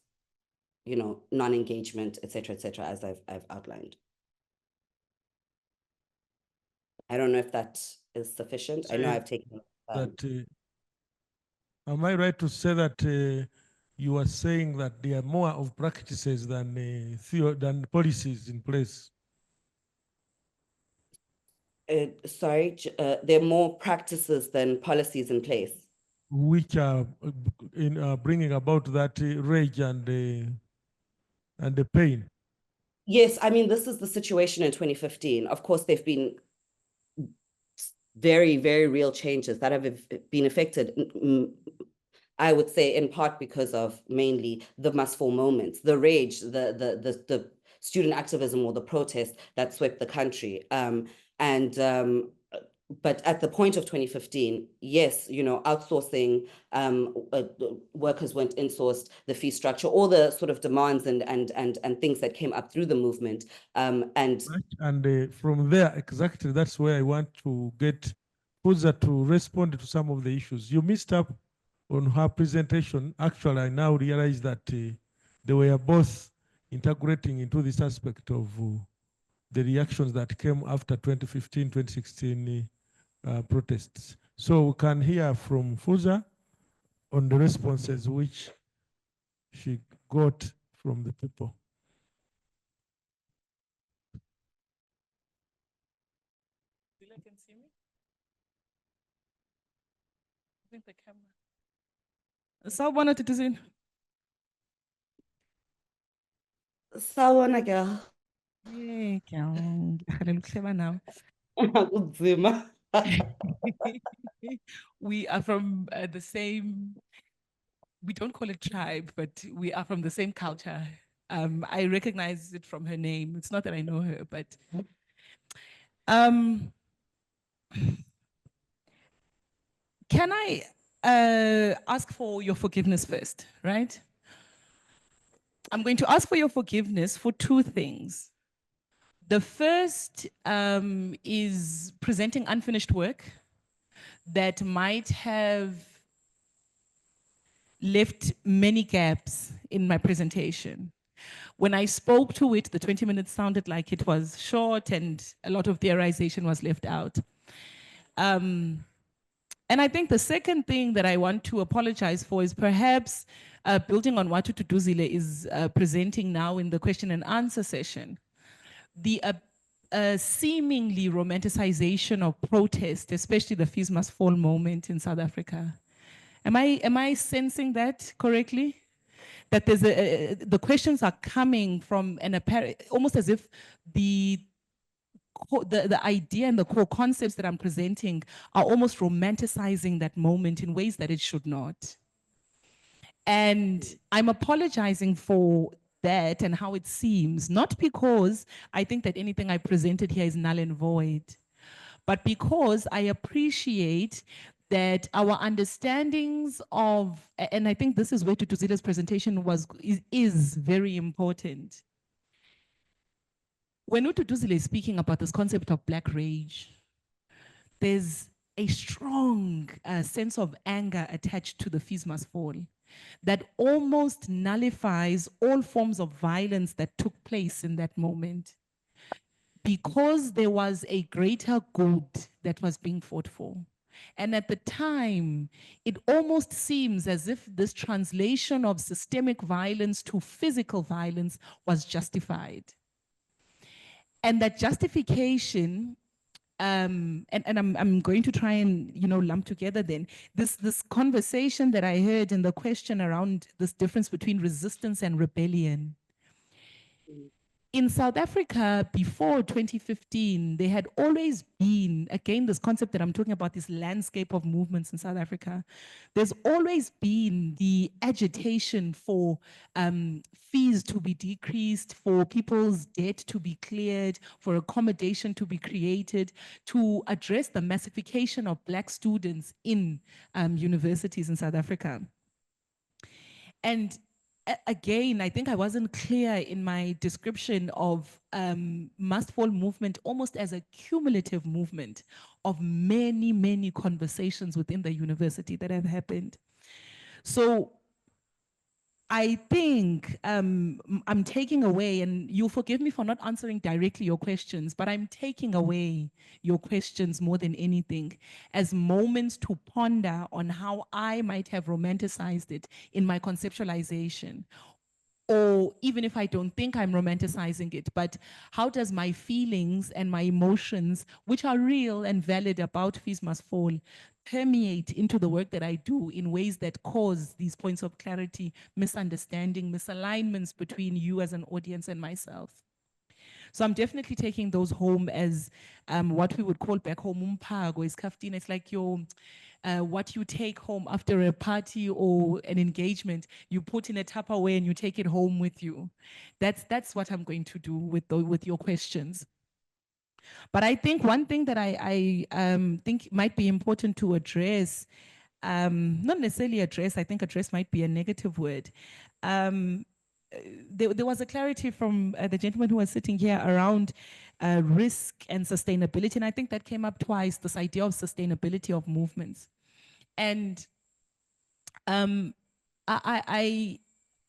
non-engagement, et cetera, as I've outlined. I don't know if that is sufficient. I know I've taken that. Am I right to say that you are saying that there are more of practices than policies in place? Sorry, there are more practices than policies in place, which are bringing about that rage and the pain. Yes, I mean, this is the situation in 2015. Of course, there've been very, very real changes that have been affected, I would say in part because of mainly the must fall moments, the rage, the student activism or the protest that swept the country. But at the point of 2015, yes, outsourcing, workers weren't insourced, the fee structure, all the sort of demands and things that came up through the movement. From there, exactly, that's where I want to get Fuza to respond to some of the issues. You missed up on her presentation. Actually, I now realize that they were both integrating into this aspect of the reactions that came after 2015, 2016 protests. So we can hear from Fuza on the responses which she got from the people. Can see me? I think the camera. Sawubona Tituzini. Sawubona girl. Yeah, ngiyarhalela ukuhleba nawe. Kunzima. We are from the same, we don't call it tribe, but we are from the same culture. I recognize it from her name. It's not that I know her, but can I ask for your forgiveness first, right? I'm going to ask for your forgiveness for two things. The first is presenting unfinished work that might have left many gaps in my presentation. When I spoke to it, the 20 minutes sounded like it was short and a lot of theorization was left out. And I think the second thing that I want to apologize for is perhaps building on what Tutuzile is presenting now in the question and answer session, the seemingly romanticization of protest, especially the fees must fall moment in South Africa. Am I sensing that correctly? That there's the questions are coming from an apparent, almost as if the idea and the core concepts that I'm presenting are almost romanticizing that moment in ways that it should not. And I'm apologizing for that and how it seems, not because I think that anything I presented here is null and void, but because I appreciate that our understandings of, and I think this is where Tutuzile's presentation is very important. When Tutuzile is speaking about this concept of black rage, there's a strong sense of anger attached to the fees must fall that almost nullifies all forms of violence that took place in that moment, because there was a greater good that was being fought for. And at the time, it almost seems as if this translation of systemic violence to physical violence was justified. And that justification, and I'm going to try and lump together then this conversation that I heard in the question around this difference between resistance and rebellion. In South Africa, before 2015, there had always been, again, this concept that I'm talking about, this landscape of movements in South Africa. There's always been the agitation for fees to be decreased, for people's debt to be cleared, for accommodation to be created, to address the massification of Black students in universities in South Africa. And again, I think I wasn't clear in my description of must fall movement almost as a cumulative movement of many, many conversations within the university that have happened. So I think I'm taking away, and you'll forgive me for not answering directly your questions, but I'm taking away your questions more than anything as moments to ponder on how I might have romanticized it in my conceptualization. Or even if I don't think I'm romanticizing it, but how does my feelings and my emotions, which are real and valid about fees must fall, permeate into the work that I do in ways that cause these points of clarity, misunderstanding, misalignments between you as an audience and myself. So I'm definitely taking those home as what we would call back home umpago is kaftina. It's like your what you take home after a party or an engagement, you put in a Tupperware and you take it home with you. That's what I'm going to do with your questions. But I think one thing that I think might be important to address, not necessarily address, I think address might be a negative word. There was a clarity from the gentleman who was sitting here around risk and sustainability. And I think that came up twice, this idea of sustainability of movements. And I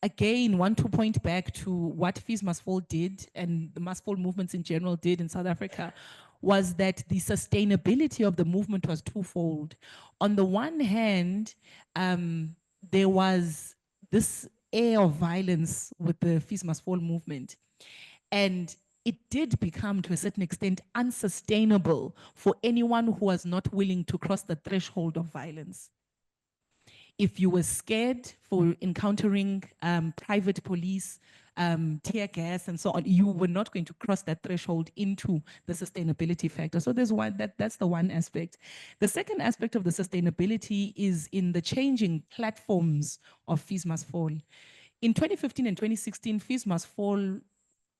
again want to point back to what Fees Must Fall did and the Must Fall movements in general did in South Africa, was that the sustainability of the movement was twofold. On the one hand, there was this air of violence with the Fees Must Fall movement. And it did become, to a certain extent, unsustainable for anyone who was not willing to cross the threshold of violence. If you were scared for encountering private police, tear gas, and so on, you were not going to cross that threshold into the sustainability factor. So there's one, that's the one aspect. The second aspect of the sustainability is in the changing platforms of Fees Must Fall. In 2015 and 2016, Fees Must Fall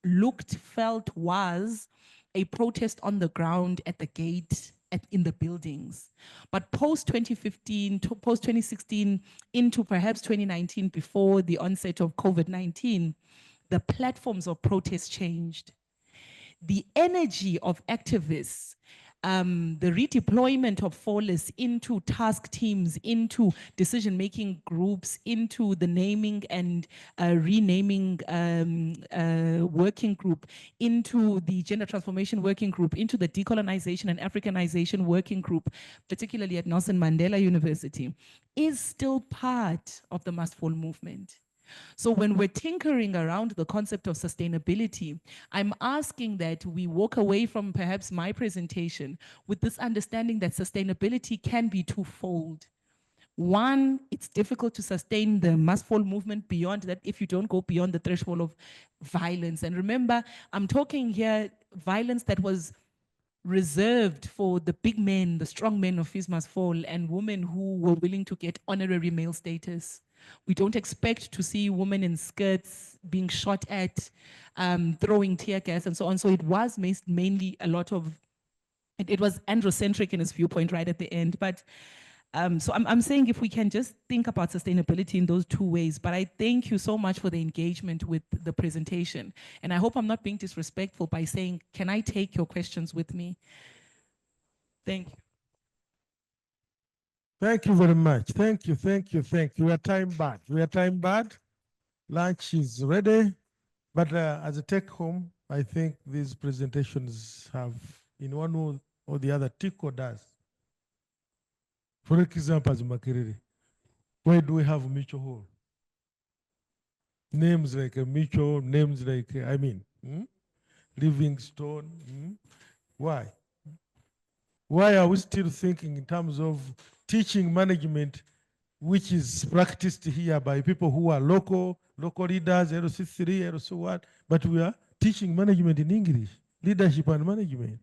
looked, felt, was a protest on the ground, at the gate, in the buildings. But post 2015, post 2016, into perhaps 2019, before the onset of COVID-19, the platforms of protest changed. The energy of activists, the redeployment of fallers into task teams, into decision-making groups, into the naming and renaming working group, into the gender transformation working group, into the decolonization and Africanization working group, particularly at Nelson Mandela University, is still part of the Must Fall movement. So when we're tinkering around the concept of sustainability, I'm asking that we walk away from perhaps my presentation with this understanding that sustainability can be twofold. One, it's difficult to sustain the Must Fall movement beyond that if you don't go beyond the threshold of violence. And remember, I'm talking here violence that was reserved for the big men, the strong men of Fees Must Fall, and women who were willing to get honorary male status. We don't expect to see women in skirts being shot at, throwing tear gas and so on. So it was mainly a lot of, it was androcentric in its viewpoint right at the end. But so I'm saying if we can just think about sustainability in those two ways. But I thank you so much for the engagement with the presentation. And I hope I'm not being disrespectful by saying, can I take your questions with me? Thank you. Thank you very much. Thank you, thank you, thank you. We are time bad. We are time bad. Lunch is ready. But as a take home, I think these presentations have, in one or the other, tickled us. For example, as Makerere, why do we have mutual hall? Names like a mutual, names like, Livingstone. Why? Why are we still thinking in terms of teaching management, which is practiced here by people who are local leaders, LC3, so what? But we are teaching management in English, leadership and management.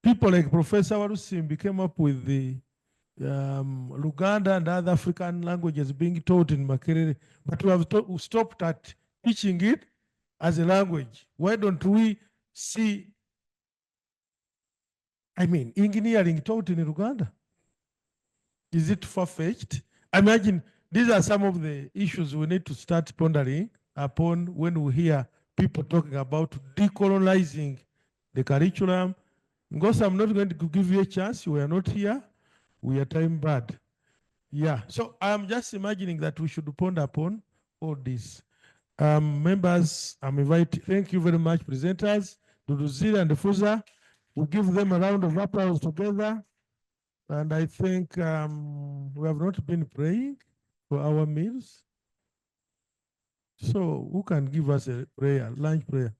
People like Professor Warusimbi came up with the Luganda and other African languages being taught in Makerere, but we have stopped at teaching it as a language. Why don't we see, engineering taught in Uganda? Is it far-fetched? Imagine these are some of the issues we need to start pondering upon when we hear people talking about decolonizing the curriculum. Ngosa, I'm not going to give you a chance. We are not here. We are time bad. Yeah, so I'm just imagining that we should ponder upon all this. Members, I'm inviting, thank you very much, presenters, Duduzile and Fuza. We'll give them a round of applause together. And I think we have not been praying for our meals. So who can give us a prayer, lunch prayer?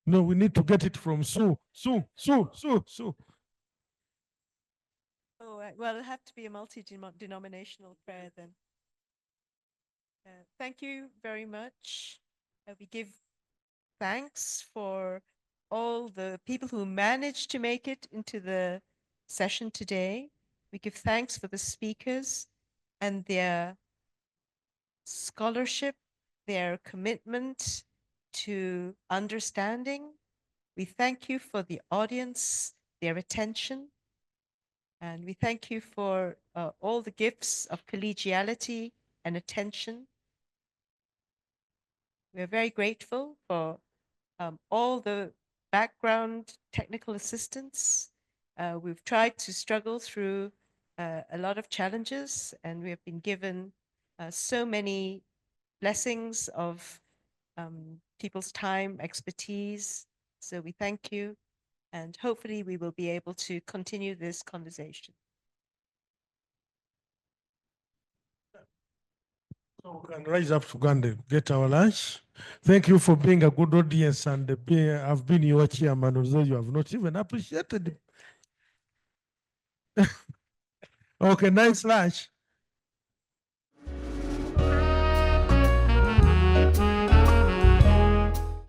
No, we need to get it from Sue. Sue. Oh, well, it'll have to be a multi-denominational prayer then. Thank you very much. We give thanks for all the people who managed to make it into the session today. We give thanks for the speakers and their scholarship, their commitment to understanding. We thank you for the audience, their attention, and we thank you for all the gifts of collegiality and attention. We're very grateful for all the background technical assistance. We've tried to struggle through a lot of challenges, and we have been given so many blessings of people's time, expertise. So we thank you, and hopefully we will be able to continue this conversation. So we can rise up to go and get our lunch. Thank you for being a good audience, and I've been your chairman, although you have not even appreciated it. Okay, nice lunch.